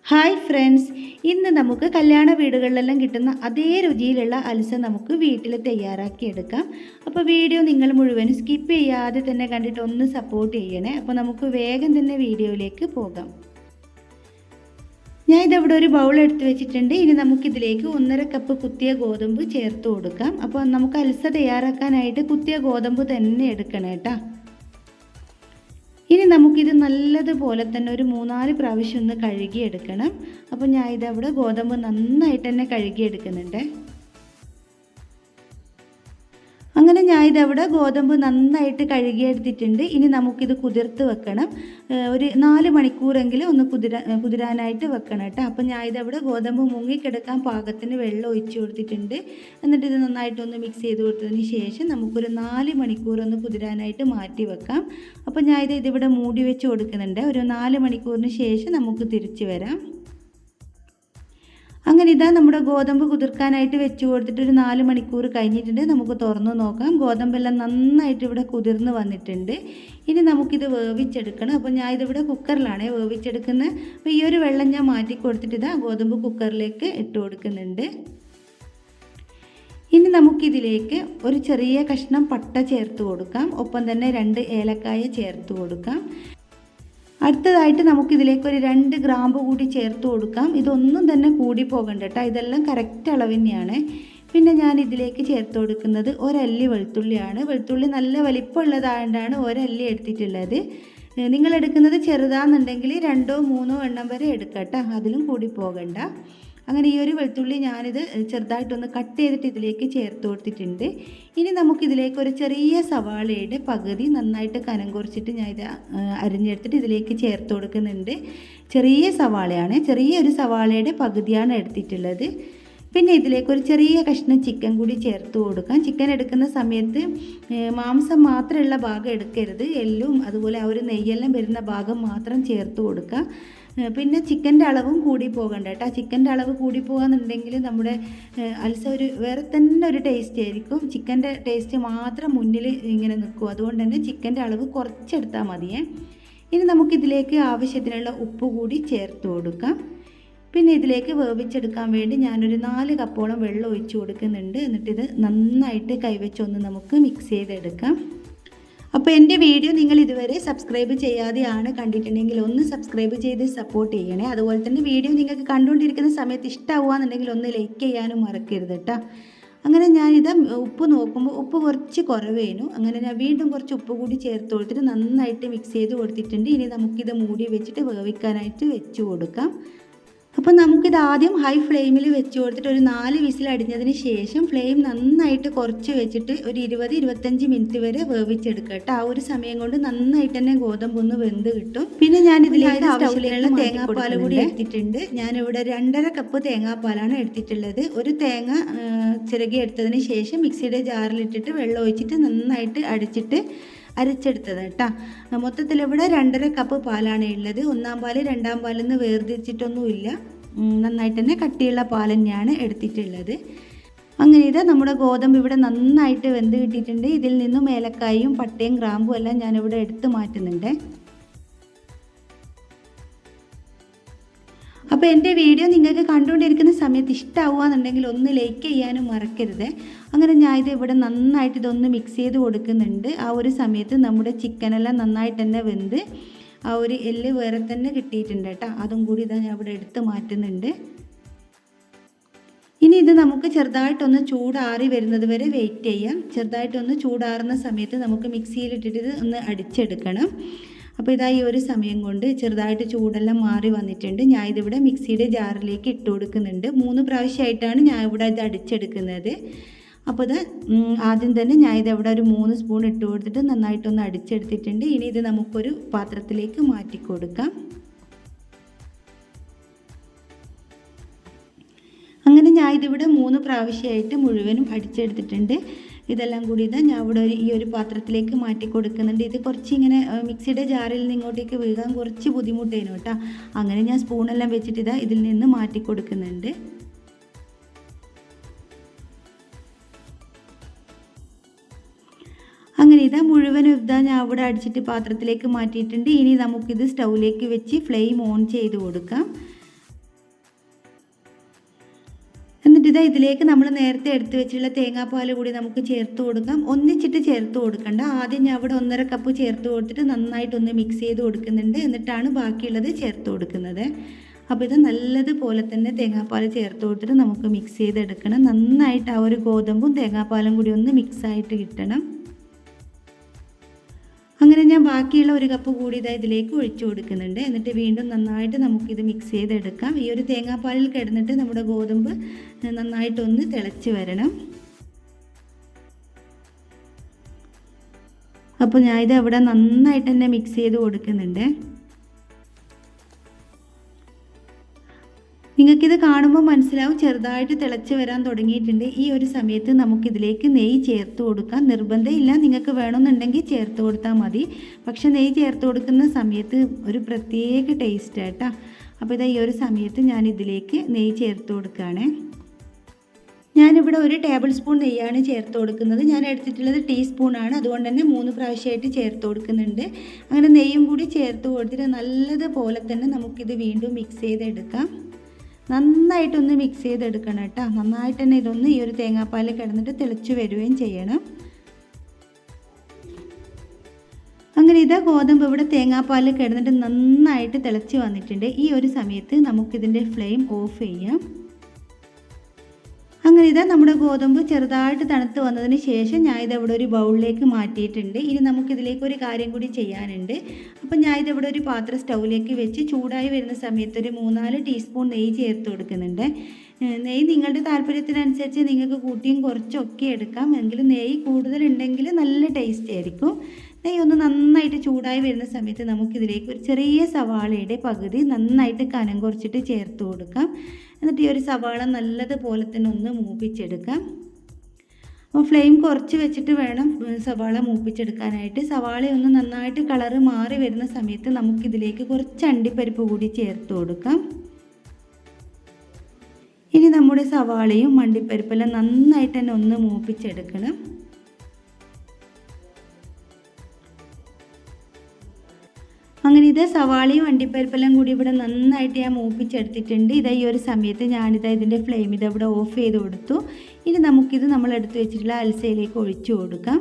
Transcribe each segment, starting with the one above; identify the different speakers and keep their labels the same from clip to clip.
Speaker 1: Hi friends, ഇന്ന് നമുക്ക് കല്യാണ വീടുകളിലെല്ലാം കിട്ടുന്ന അതേ രുചിയിലുള്ള അൽസ നമുക്ക് വീട്ടിൽ തയ്യാറാക്കിയെടുക്കാം. അപ്പോൾ വീഡിയോ നിങ്ങൾ മുഴുവൻ സ്കിപ്പ് ചെയ്യാതെ തന്നെ കണ്ടിട്ട് ഒന്ന് സപ്പോർട്ട് ചെയ്യണേ. അപ്പോൾ നമുക്ക് വേഗം തന്നെ വീഡിയോയിലേക്ക് പോകാം. ഞാൻ ഇതവിടെ ഒരു ബൗൾ എടുത്ത് വെച്ചിട്ടുണ്ട്. ഇനി നമുക്കിതിലേക്ക് 1.5 കപ്പ് കുത്തിയ ഗോതമ്പ് ചേർത്ത് കൊടുക്കാം. അപ്പോൾ നമുക്ക് അൽസ തയ്യാറാക്കാനായിട്ട് കുത്തിയ ഗോതമ്പ് തന്നെ എടുക്കണം കേട്ടോ. ഇനി നമുക്കിത് നല്ലതുപോലെ തന്നെ ഒരു 3-4 പ്രാവശ്യം ഒന്ന് കഴുകിയെടുക്കണം. അപ്പോൾ ഞാൻ ഇതവിടെ ഗോതമ്പ് നന്നായിട്ട് തന്നെ കഴുകിയെടുക്കുന്നുണ്ട്. അങ്ങനെ ഞാൻ ഇതവിടെ ഗോതമ്പ് നന്നായിട്ട് കഴുകിയെടുത്തിട്ടുണ്ട്. ഇനി നമുക്കിത് കുതിർത്ത് വെക്കണം. ഒരു 4 മണിക്കൂറെങ്കിലും ഒന്ന് കുതിരാനായിട്ട് വെക്കണം കേട്ടോ. അപ്പോൾ ഞാൻ ഇതവിടെ ഗോതമ്പ് മുങ്ങിക്കിടക്കാൻ പാകത്തിന് വെള്ളം ഒഴിച്ച് കൊടുത്തിട്ടുണ്ട്. എന്നിട്ട് ഇത് നന്നായിട്ടൊന്ന് മിക്സ് ചെയ്ത് കൊടുത്തതിന് ശേഷം നമുക്കൊരു 4 മണിക്കൂർ ഒന്ന് കുതിരാനായിട്ട് മാറ്റി വെക്കാം. അപ്പോൾ ഞാൻ ഇതിവിടെ മൂടി വെച്ച് കൊടുക്കുന്നുണ്ട്. ഒരു 4 മണിക്കൂറിന് ശേഷം നമുക്ക് തിരിച്ച് വരാം. അങ്ങനെ ഇതാ നമ്മുടെ ഗോതമ്പ് കുതിർക്കാനായിട്ട് വെച്ച് കൊടുത്തിട്ട് ഒരു 4 മണിക്കൂർ കഴിഞ്ഞിട്ടുണ്ട്. നമുക്ക് തുറന്നു നോക്കാം. ഗോതമ്പെല്ലാം നന്നായിട്ട് ഇവിടെ കുതിർന്ന് വന്നിട്ടുണ്ട്. ഇനി നമുക്കിത് വേവിച്ചെടുക്കണം. അപ്പോൾ ഞാൻ ഇതിവിടെ കുക്കറിലാണ് വേവിച്ചെടുക്കുന്നത്. അപ്പോൾ ഈ ഒരു വെള്ളം ഞാൻ മാറ്റി കൊടുത്തിട്ട് ഇതാ ഗോതമ്പ് കുക്കറിലേക്ക് ഇട്ട് കൊടുക്കുന്നുണ്ട്. ഇനി നമുക്കിതിലേക്ക് ഒരു ചെറിയ കഷ്ണം പട്ട ചേർത്ത് കൊടുക്കാം. ഒപ്പം തന്നെ 2 ഏലക്കായ ചേർത്ത് കൊടുക്കാം. അടുത്തതായിട്ട് നമുക്കിതിലേക്ക് ഒരു 2 ഗ്രാമ്പ് കൂടി ചേർത്ത് കൊടുക്കാം. ഇതൊന്നും തന്നെ കൂടി പോകണ്ട കേട്ടോ. ഇതെല്ലാം കറക്റ്റ് അളവ് തന്നെയാണ്. പിന്നെ ഞാൻ ഇതിലേക്ക് ചേർത്ത് കൊടുക്കുന്നത് ഒരല്ലി വെളുത്തുള്ളിയാണ്. വെളുത്തുള്ളി നല്ല വലിപ്പമുള്ളതായതുകൊണ്ടാണ് ഒരല്ലി എടുത്തിട്ടുള്ളത്. നിങ്ങൾ എടുക്കുന്നത് ചെറുതാണെന്നുണ്ടെങ്കിൽ 2-3 എണ്ണം വരെ എടുക്കാം കേട്ടോ. അതിലും കൂടി പോകണ്ട. അങ്ങനെ ഈ ഒരു വെളുത്തുള്ളി ഞാനിത് ചെറുതായിട്ടൊന്ന് കട്ട് ചെയ്തിട്ട് ഇതിലേക്ക് ചേർത്ത് കൊടുത്തിട്ടുണ്ട്. ഇനി നമുക്കിതിലേക്ക് ഒരു ചെറിയ സവാളയുടെ പകുതി നന്നായിട്ട് കനം കുറച്ചിട്ട് ഞാൻ ഇത് അരിഞ്ഞെടുത്തിട്ട് ഇതിലേക്ക് ചേർത്ത് കൊടുക്കുന്നുണ്ട്. ചെറിയ സവാളയാണ്, ചെറിയൊരു സവാളയുടെ പകുതിയാണ് എടുത്തിട്ടുള്ളത്. പിന്നെ ഇതിലേക്ക് ഒരു ചെറിയ കഷ്ണം ചിക്കൻ കൂടി ചേർത്ത് കൊടുക്കാം. ചിക്കൻ എടുക്കുന്ന സമയത്ത് മാംസം മാത്രമുള്ള ഭാഗം എടുക്കരുത്. എല്ലും അതുപോലെ ആ ഒരു നെയ്യെല്ലാം വരുന്ന ഭാഗം മാത്രം ചേർത്ത് കൊടുക്കുക. പിന്നെ ചിക്കൻ്റെ അളവും കൂടി പോകണ്ട കേട്ടോ. ചിക്കൻ്റെ അളവ് കൂടി പോകാന്നുണ്ടെങ്കിൽ നമ്മുടെ അൽസ ഒരു വേറെ തന്നെ ഒരു ടേസ്റ്റ് ആയിരിക്കും. ചിക്കൻ്റെ ടേസ്റ്റ് മാത്രം മുന്നിൽ ഇങ്ങനെ നിൽക്കും. അതുകൊണ്ട് തന്നെ ചിക്കൻ്റെ അളവ് കുറച്ചെടുത്താൽ മതിയേ. ഇനി നമുക്കിതിലേക്ക് ആവശ്യത്തിനുള്ള ഉപ്പ് കൂടി ചേർത്ത് കൊടുക്കാം. പിന്നെ ഇതിലേക്ക് വേവിച്ചെടുക്കാൻ വേണ്ടി ഞാനൊരു 4 കപ്പോളം വെള്ളം ഒഴിച്ച് കൊടുക്കുന്നുണ്ട്. എന്നിട്ടിത് നന്നായിട്ട് കൈവച്ചൊന്ന് നമുക്ക് മിക്സ് ചെയ്തെടുക്കാം. അപ്പോൾ എൻ്റെ വീഡിയോ നിങ്ങൾ ഇതുവരെ സബ്സ്ക്രൈബ് ചെയ്യാതെയാണ് കണ്ടിട്ടുണ്ടെങ്കിൽ ഒന്ന് സബ്സ്ക്രൈബ് ചെയ്ത് സപ്പോർട്ട് ചെയ്യണേ. അതുപോലെ തന്നെ വീഡിയോ നിങ്ങൾക്ക് കണ്ടുകൊണ്ടിരിക്കുന്ന സമയത്ത് ഇഷ്ടമാവുകയെന്നുണ്ടെങ്കിൽ ഒന്ന് ലൈക്ക് ചെയ്യാനും മറക്കരുത് കേട്ടോ. അങ്ങനെ ഞാനിത് ഉപ്പ് നോക്കുമ്പോൾ ഉപ്പ് കുറച്ച് കുറവേനു. അങ്ങനെ ഞാൻ വീണ്ടും കുറച്ച് ഉപ്പ് കൂടി ചേർത്ത് കൊടുത്തിട്ട് നന്നായിട്ട് മിക്സ് ചെയ്ത് കൊടുത്തിട്ടുണ്ട്. ഇനി നമുക്കിത് മൂടി വെച്ചിട്ട് വേവിക്കാനായിട്ട് വെച്ച് കൊടുക്കാം. അപ്പോൾ നമുക്കിത് ആദ്യം ഹൈ ഫ്ലെയിമിൽ വെച്ച് കൊടുത്തിട്ട് ഒരു 4 വിസിൽ അടിഞ്ഞതിന് ശേഷം ഫ്ലെയിം നന്നായിട്ട് കുറച്ച് വെച്ചിട്ട് ഒരു 20-25 മിനിറ്റ് വരെ വേവിച്ചെടുക്കുക കേട്ടോ. ആ ഒരു സമയം കൊണ്ട് നന്നായിട്ട് തന്നെ ഗോതമ്പൊന്ന് വെന്ത് കിട്ടും. പിന്നെ ഞാൻ ഇതിലേക്ക് സ്റ്റൗവിലുള്ള തേങ്ങാപ്പാൽ കൂടി എടുത്തിട്ടുണ്ട്. ഞാനിവിടെ 2.5 കപ്പ് തേങ്ങാപ്പാലാണ് എടുത്തിട്ടുള്ളത്. ഒരു തേങ്ങ ചിരകി എടുത്തതിന് ശേഷം മിക്സിയുടെ ജാറിലിട്ടിട്ട് വെള്ളം ഒഴിച്ചിട്ട് നന്നായിട്ട് അരച്ചെടുത്തത് കേട്ടോ. മൊത്തത്തിൽ ഇവിടെ 2.5 കപ്പ് പാലാണ് ഉള്ളത്. 1-ാം പാല് 2-ാം പാലെന്ന് വേർതിരിച്ചിട്ടൊന്നുമില്ല. നന്നായിട്ട് തന്നെ കട്ടിയുള്ള പാൽ തന്നെയാണ് എടുത്തിട്ടുള്ളത്. അങ്ങനെ ഇത് നമ്മുടെ ഗോതമ്പ് ഇവിടെ നന്നായിട്ട് വെന്ത് കിട്ടിയിട്ടുണ്ട്. ഇതിൽ നിന്നും ഏലക്കായും പട്ടയും ഗ്രാമ്പും എല്ലാം ഞാനിവിടെ എടുത്ത് മാറ്റുന്നുണ്ട്. അപ്പോൾ എൻ്റെ വീഡിയോ നിങ്ങൾക്ക് കണ്ടുകൊണ്ടിരിക്കുന്ന സമയത്ത് ഇഷ്ടമാവുകയെന്നുണ്ടെങ്കിൽ ഒന്ന് ലൈക്ക് ചെയ്യാനും മറക്കരുത്. അങ്ങനെ ഞാൻ ഇത് ഇവിടെ നന്നായിട്ട് ഇതൊന്ന് മിക്സ് ചെയ്ത് കൊടുക്കുന്നുണ്ട്. ആ ഒരു സമയത്ത് നമ്മുടെ ചിക്കനെല്ലാം നന്നായിട്ട് തന്നെ വെന്ത് ആ ഒരു എല്ല് വേറെ തന്നെ കിട്ടിയിട്ടുണ്ട് കേട്ടോ. അതും കൂടി ഇതാ ഞാൻ ഇവിടെ എടുത്ത് മാറ്റുന്നുണ്ട്. ഇനി ഇത് നമുക്ക് ചെറുതായിട്ടൊന്ന് ചൂടാറി വരുന്നത് വരെ വെയിറ്റ് ചെയ്യാം. ചെറുതായിട്ടൊന്ന് ചൂടാറുന്ന സമയത്ത് നമുക്ക് മിക്സിയിലിട്ടിട്ട് ഇത് ഒന്ന് അടിച്ചെടുക്കണം. അപ്പോൾ ഇതാ ഈ ഒരു സമയം കൊണ്ട് ചെറുതായിട്ട് ചൂടെല്ലാം മാറി വന്നിട്ടുണ്ട്. ഞാൻ ഇതിവിടെ മിക്സിയുടെ ജാറിലേക്ക് ഇട്ട് കൊടുക്കുന്നുണ്ട്. 3 പ്രാവശ്യമായിട്ടാണ് ഞാൻ ഇവിടെ ഇത് അടിച്ചെടുക്കുന്നത്. അപ്പോൾ ഇത് ആദ്യം തന്നെ ഞാൻ ഇതവിടെ ഒരു 3 സ്പൂൺ ഇട്ട് കൊടുത്തിട്ട് നന്നായിട്ടൊന്ന് അടിച്ചെടുത്തിട്ടുണ്ട്. ഇനി ഇത് നമുക്കൊരു പാത്രത്തിലേക്ക് മാറ്റി കൊടുക്കാം. അങ്ങനെ ഞാൻ ഇതിവിടെ 3 പ്രാവശ്യമായിട്ട് മുഴുവനും അടിച്ചെടുത്തിട്ടുണ്ട്. ഇതെല്ലാം കൂടി ഇതാ ഞാൻ ഇവിടെ ഈ ഒരു പാത്രത്തിലേക്ക് മാറ്റി കൊടുക്കുന്നുണ്ട്. ഇത് കുറച്ച് ഇങ്ങനെ മിക്സിയുടെ ജാറിൽ നിന്ന് ഇങ്ങോട്ടേക്ക് വീഴാൻ കുറച്ച് ബുദ്ധിമുട്ടേനു കേട്ടോ. അങ്ങനെ ഞാൻ സ്പൂണെല്ലാം വെച്ചിട്ട് ഇതാ ഇതിൽ നിന്ന് മാറ്റി കൊടുക്കുന്നുണ്ട്. അങ്ങനെ ഇതാ മുഴുവനും ഇതാ ഞാൻ അവിടെ അടിച്ചിട്ട് പാത്രത്തിലേക്ക് മാറ്റിയിട്ടുണ്ട്. ഇനി നമുക്കിത് സ്റ്റൗവിലേക്ക് വെച്ച് ഫ്ലെയിം ഓൺ ചെയ്ത് കൊടുക്കാം. എന്നിട്ട് ഇതിലേക്ക് നമ്മൾ നേരത്തെ എടുത്ത് വെച്ചിട്ടുള്ള തേങ്ങാപ്പാൽ കൂടി നമുക്ക് ചേർത്ത് കൊടുക്കാം. ഒന്നിച്ചിട്ട് ചേർത്ത് കൊടുക്കണ്ട. ആദ്യം ഞാൻ ഇവിടെ 1.5 കപ്പ് ചേർത്ത് കൊടുത്തിട്ട് നന്നായിട്ടൊന്ന് മിക്സ് ചെയ്ത് കൊടുക്കുന്നുണ്ട്. എന്നിട്ടാണ് ബാക്കിയുള്ളത് ചേർത്ത് കൊടുക്കുന്നത്. അപ്പോൾ ഇത് നല്ലതുപോലെ തന്നെ തേങ്ങാപ്പാൽ ചേർത്ത് കൊടുത്തിട്ട് നമുക്ക് മിക്സ് ചെയ്തെടുക്കണം. നന്നായിട്ട് ആ ഒരു ഗോതമ്പും തേങ്ങാപ്പാലും കൂടി ഒന്ന് മിക്സായിട്ട് കിട്ടണം. അങ്ങനെ ഞാൻ ബാക്കിയുള്ള 1 കപ്പ് കൂടി ഇതിലേക്ക് ഒഴിച്ചു കൊടുക്കുന്നുണ്ട്. എന്നിട്ട് വീണ്ടും നന്നായിട്ട് നമുക്കിത് മിക്സ് ചെയ്തെടുക്കാം. ഈ ഒരു തേങ്ങാപ്പാലിൽ കിടന്നിട്ട് നമ്മുടെ ഗോതമ്പ് നന്നായിട്ടൊന്ന് തിളച്ച് വരണം. അപ്പോൾ ഞാനിത് അവിടെ നന്നായിട്ട് തന്നെ മിക്സ് ചെയ്ത് കൊടുക്കുന്നുണ്ട്. നിങ്ങൾക്കിത് കാണുമ്പോൾ മനസ്സിലാവും ചെറുതായിട്ട് തിളച്ച് വരാൻ തുടങ്ങിയിട്ടുണ്ട്. ഈ ഒരു സമയത്ത് നമുക്കിതിലേക്ക് നെയ്യ് ചേർത്ത് കൊടുക്കാം. നിർബന്ധമില്ല, നിങ്ങൾക്ക് വേണമെന്നുണ്ടെങ്കിൽ ചേർത്ത് കൊടുത്താൽ മതി. പക്ഷേ നെയ്യ് ചേർത്ത് കൊടുക്കുന്ന സമയത്ത് ഒരു പ്രത്യേക ടേസ്റ്റ് ആയിട്ടാ. അപ്പോൾ ഇതാ ഈ ഒരു സമയത്ത് ഞാൻ ഇതിലേക്ക് നെയ്യ് ചേർത്ത് കൊടുക്കുകയാണ്. ഞാനിവിടെ 1 ടേബിൾ സ്പൂൺ നെയ്യാണ് ചേർത്ത് കൊടുക്കുന്നത്. ഞാൻ എടുത്തിട്ടുള്ളത് ടീസ്പൂണാണ്. അതുകൊണ്ട് തന്നെ 3 പ്രാവശ്യമായിട്ട് ചേർത്ത് കൊടുക്കുന്നുണ്ട്. അങ്ങനെ നെയ്യും കൂടി ചേർത്ത് കൊടുത്തിട്ട് നല്ലതുപോലെ തന്നെ നമുക്കിത് വീണ്ടും മിക്സ് ചെയ്തെടുക്കാം. നന്നായിട്ടൊന്ന് മിക്സ് ചെയ്തെടുക്കണം കേട്ടോ. നന്നായിട്ട് തന്നെ ഇതൊന്ന് ഈ ഒരു തേങ്ങാപ്പാൽ കിടന്നിട്ട് തിളച്ച് വരികയും ചെയ്യണം. അങ്ങനെ ഇതാ ഗോതമ്പ് ഇവിടെ തേങ്ങാപ്പാൽ കിടന്നിട്ട് നന്നായിട്ട് തിളച്ച് വന്നിട്ടുണ്ട്. ഈ ഒരു സമയത്ത് നമുക്കിതിൻ്റെ ഫ്ലെയിം ഓഫ് ചെയ്യാം. അങ്ങനെ ഇതാ നമ്മുടെ ഗോതമ്പ് ചെറുതായിട്ട് തണുത്ത് വന്നതിന് ശേഷം ഞാൻ ഇതവിടെ ഒരു ബൗളിലേക്ക് മാറ്റിയിട്ടുണ്ട്. ഇനി നമുക്കിതിലേക്ക് ഒരു കാര്യം കൂടി ചെയ്യാനുണ്ട്. അപ്പം ഞാൻ ഇതവിടെ ഒരു പാത്രം സ്റ്റൗവിലേക്ക് വെച്ച് ചൂടായി വരുന്ന സമയത്ത് ഒരു 3-4 ടീസ്പൂൺ നെയ്യ് ചേർത്ത് കൊടുക്കുന്നുണ്ട്. നെയ്യ് നിങ്ങളുടെ താല്പര്യത്തിനനുസരിച്ച് നിങ്ങൾക്ക് കൂട്ടിയും കുറച്ചൊക്കെ എടുക്കാം. എങ്കിലും നെയ്യ് കൂടുതലുണ്ടെങ്കിൽ നല്ല ടേസ്റ്റ് ആയിരിക്കും. നെയ്യ് ഒന്ന് നന്നായിട്ട് ചൂടായി വരുന്ന സമയത്ത് നമുക്കിതിലേക്ക് ഒരു ചെറിയ സവാളയുടെ പകുതി നന്നായിട്ട് കനം കുറച്ചിട്ട് ചേർത്ത് കൊടുക്കാം. എന്നിട്ട് ഈ ഒരു സവാള നല്ലതുപോലെ തന്നെ ഒന്ന് മൂപ്പിച്ചെടുക്കാം. അപ്പോൾ ഫ്ലെയിം കുറച്ച് വെച്ചിട്ട് വേണം സവാള മൂപ്പിച്ചെടുക്കാനായിട്ട്. സവാള ഒന്ന് നന്നായിട്ട് കളറ് മാറി വരുന്ന സമയത്ത് നമുക്കിതിലേക്ക് കുറച്ച് അണ്ടിപ്പരിപ്പ് കൂടി ചേർത്ത് കൊടുക്കാം. ഇനി നമ്മുടെ സവാളയും അണ്ടിപ്പരിപ്പെല്ലാം നന്നായിട്ട് തന്നെ ഒന്ന് മൂപ്പിച്ചെടുക്കണം. അങ്ങനെ ഇത് സവാളയും അണ്ടിപ്പരിപ്പെല്ലാം കൂടി ഇവിടെ നന്നായിട്ട് ഞാൻ മൂപ്പിച്ചെടുത്തിട്ടുണ്ട്. ഇതാ ഈ ഒരു സമയത്ത് ഞാനിതാ ഇതിൻ്റെ ഫ്ലെയിം ഇതവിടെ ഓഫ് ചെയ്ത് കൊടുത്തു. ഇനി നമുക്കിത് നമ്മൾ എടുത്ത് വെച്ചിട്ടുള്ള അൽസയിലേക്ക് ഒഴിച്ചു കൊടുക്കാം.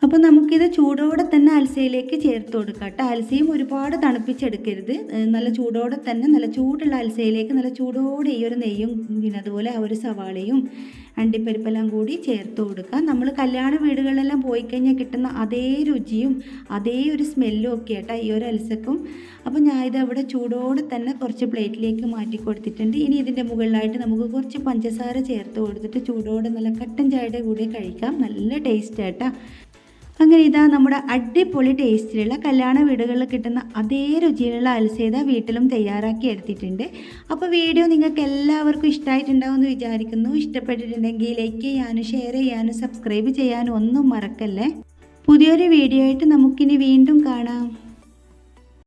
Speaker 1: അപ്പോൾ നമുക്കിത് ചൂടോടെ തന്നെ അൽസയിലേക്ക് ചേർത്ത് കൊടുക്കാം കേട്ടോ. അൽസയും ഒരുപാട് തണുപ്പിച്ചെടുക്കരുത്. നല്ല ചൂടോടെ തന്നെ നല്ല ചൂടുള്ള അൽസയിലേക്ക് നല്ല ചൂടോടെ ഈ ഒരു നെയ്യും പിന്നെ അതുപോലെ ആ ഒരു സവാളയും അണ്ടിപ്പരിപ്പെല്ലാം കൂടി ചേർത്ത് കൊടുക്കുക. നമ്മൾ കല്യാണ വീടുകളിലെല്ലാം പോയി കഴിഞ്ഞാൽ കിട്ടുന്ന അതേ രുചിയും അതേ ഒരു സ്മെല്ലും ഒക്കെ ആട്ടോ ഈ ഒരു അൽസക്കും. അപ്പോൾ ഞാൻ ഇത് അവിടെ ചൂടോടെ തന്നെ കുറച്ച് പ്ലേറ്റിലേക്ക് മാറ്റി കൊടുത്തിട്ടുണ്ട്. ഇനി ഇതിൻ്റെ മുകളിലായിട്ട് നമുക്ക് കുറച്ച് പഞ്ചസാര ചേർത്ത് കൊടുത്തിട്ട് ചൂടോടെ നല്ല കട്ടൻ ചായയുടെ കൂടെ കഴിക്കാം. നല്ല ടേസ്റ്റ് ആട്ടോ. അങ്ങനെ ഇതാ നമ്മുടെ അടിപൊളി ടേസ്റ്റിലുള്ള കല്യാണ വീടുകളിൽ കിട്ടുന്ന അതേ രുചിയിലുള്ള അൽസേദ വീട്ടിലും തയ്യാറാക്കി എടുത്തിട്ടുണ്ട്. അപ്പോൾ വീഡിയോ നിങ്ങൾക്ക് എല്ലാവർക്കും ഇഷ്ടമായിട്ടുണ്ടാവുമെന്ന് വിചാരിക്കുന്നു. ഇഷ്ടപ്പെട്ടിട്ടുണ്ടെങ്കിൽ ലൈക്ക് ചെയ്യാനും ഷെയർ ചെയ്യാനും സബ്സ്ക്രൈബ് ചെയ്യാനും ഒന്നും മറക്കല്ലേ. പുതിയൊരു വീഡിയോ ആയിട്ട് നമുക്കിനി വീണ്ടും കാണാം.